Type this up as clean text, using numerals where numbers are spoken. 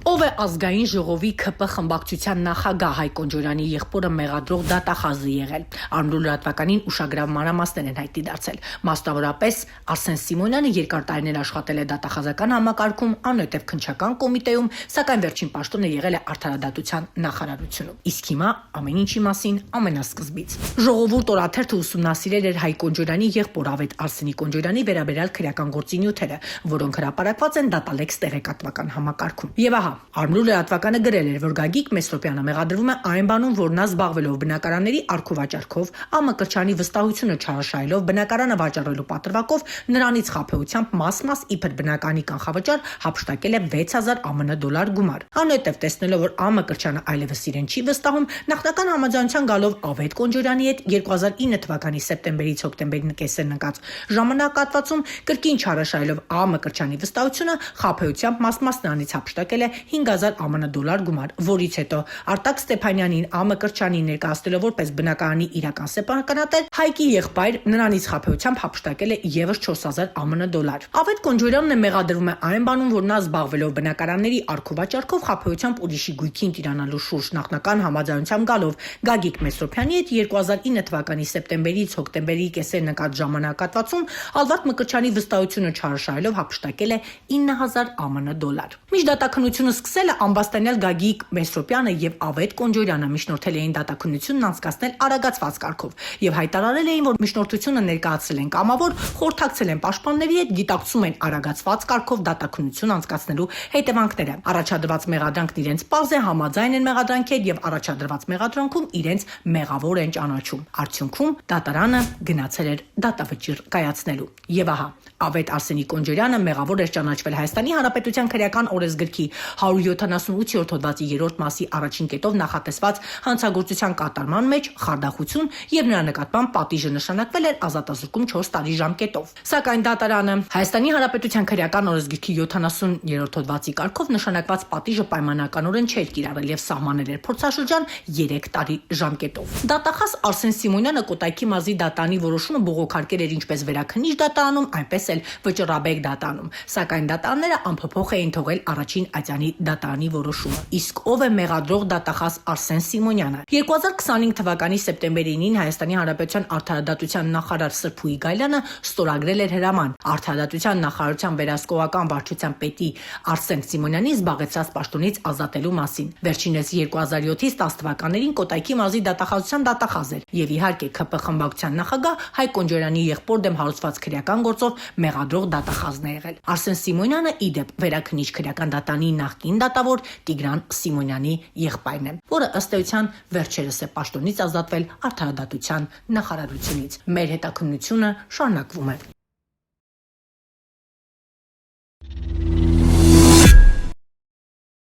Ով է ազգային ժողովի ՔՊ խմբակցության նախագահ Հայկ Կոնջորյանի եղբորը մեղադրող դատախազը եղել։ Արմրու լրատվականին ուշագրավ մանրամասներ են հայտնի դարձել։ Մասնավորապես Արսեն Սիմոնյանը երկար տարիներ աշխատել է դատախազական համակարգում, անհետև քննչական կոմիտեում, սակայն վերջին պաշտոնը եղել է Արդարադատության նախարարությունում։ Իսկ հիմա ամեն ինչի մասին ամենասկզբից։ Ժողովուրդ օրաթերթը ուսումնասիրել էր Հայկ Կոնջորյանի եղբոր Ավետ Արսենի Կոնջորյանի վերաբերյալ քրեական գործի նյութերը, որոնք հրապարակված են Դատալեքս տեղեկատվական համակարգում։ Եվ ահա, Արմրու լրատվականը գրել էր, որ Գագիկ Մեսրոպյանը մեղադրվում է այն բանում, որ նա զբաղվելով բնակարանների առքուվաճառքով, ԱՄԿ-չանի վստահությունը չարաշահելով բնակարանը վաճառելու պատրվակով նրանից խաբեությամբ մաս իբր բնականի կանխավճար հափշտակել է 6000 ԱՄՆ դոլար գումար։ Անհետև տեսնելով, որ ԱՄԿ-չանը այլևս իրեն չի վստահում, նախնական համաձայնության գալով Ավետ Կոնջորյանի հետ 2009 թվականի սեպտեմբերից հոկտեմբերի կեսերն ընկած ժամանակահատվածում կրկին չարաշահելով ԱՄԿ-չանի վստահությունը, խաբեությամբ մաս նրանից հափշտակել է 5000 ԱՄՆ դոլար գումար, որից հետո Արտակ Ստեփանյանին ԱՄԿ-չանին ներկայացնելով որպես բնակարանի իրական սեփականատեր, Հայկի եղբայր նրանից խաբեությամբ հափշտակել է եւս 4000 ԱՄՆ դոլար։ Ավետ Կոնջորյանն մեղադրվում է այն բանում, որ նա զբաղվելով բնակարանների առքուվաճառքով խաբեությամբ ուրիշի գույքին տիրանալու շուրջ նախնական համաձայնությամբ գալով Գագիկ Մեսրոպյանի հետ 2009 թվականի սեպտեմբերից հոկտեմբերի կեսերն ընկած ժամանակահատվածում Ալվարդ Մկրտչյանի վստահությունը չարաշահելով հափշտակել է 9000 ԱՄՆ դոլար։ Միջդատաքննությունը սկսել է ամբաստանյալ Գագիկ Մեսրոպյանը եւ Ավետ Կոնջորյանը միջնորդել էին դատաքննությունն անցկացնել արագացված կարգով եւ հայտարարել էին, որ միջնորդությունը ներկայացրել են կամավոր, խորհրդակցել են պաշտպանների հետ, գիտակցում են արագացված կարգով դատաքննություն անցկացնելու հետևանքները։ Առաջադրված մեղադրանքն իրենց պարզ է, համաձայն են մեղադրանքի հետ եւ առաջադրված մեղադրանքում իրենց մեղավոր են ճանաչում։ Արդյունքում դատարանը գնացել էր դատավճիռ կայացնելու։ Եվ ահա, Ավետ Արսենի Կոնջորյանը մեղավոր էր ճանաչվել Հայաստանի Հանրապետության քրեական օրենսգրքի 178-րդ հոդվածի 3-րդ մասի առաջին կետով նախատեսված հանցագործության կատարման մեջ խարդախություն եւ նրա նկատմամբ պատիժը նշանակվել էր ազատազրկում 4 տարի ժամկետով։ Սակայն դատարանը Հայաստանի Հանրապետության քրեական օրենսգրքի 70-րդ հոդվածի կարգով նշանակված պատիժը պայմանականորեն չէր կիրառել եւ սահմանել էր փորձաշրջան 3 տարի ժամկետով։ Դատախազ Արսեն Սիմոնյանը Կոտայքի մարզի դատարանի որոշումը բողոքարկել էր ինչպես վերաքննիչ դատարանում, այնպես էլ վճռաբեկ դատարանում, սակայն դատարանները անփոփոխ էին թողել առաջին ատյանի դատարանի որոշումը։ Իսկ ով է մեղադրող դատախազ Արսեն Սիմոնյանը։ 2025 թվականի սեպտեմբերի 9-ին Հայաստանի Հանրապետության Արդարադատության նախարար Սրփուի Գայլյանը ստորագրել էր հրաման Արդարադատության նախարարության վերահսկողական վարչության պետի Արսեն Սիմոնյանի զբաղեցրած պաշտոնից ազատելու մասին։ Վերջինս 2007-ից 10 թվականներին Կոտայքի մարզի դատախազության դատախազ էր եւ իհարկե ՔՊ խմբակցության նախագահ Հայկ Կոնջորյանի եղբոր դեմ հարուցված քրեական գործով մեղադրող դատախազն է եղել։ Արսեն Սիմոնյանը իդեպ վերաքննիչ քրեական դատարանի նախկին դատավոր Տիգրան Սիմոնյանի եղբայրն է, որը ըստ էության վերջերս է պաշտոնից ազատվել Արդարադատության նախարարությունից։ Մեր հետաքննությունը շարունակվում է։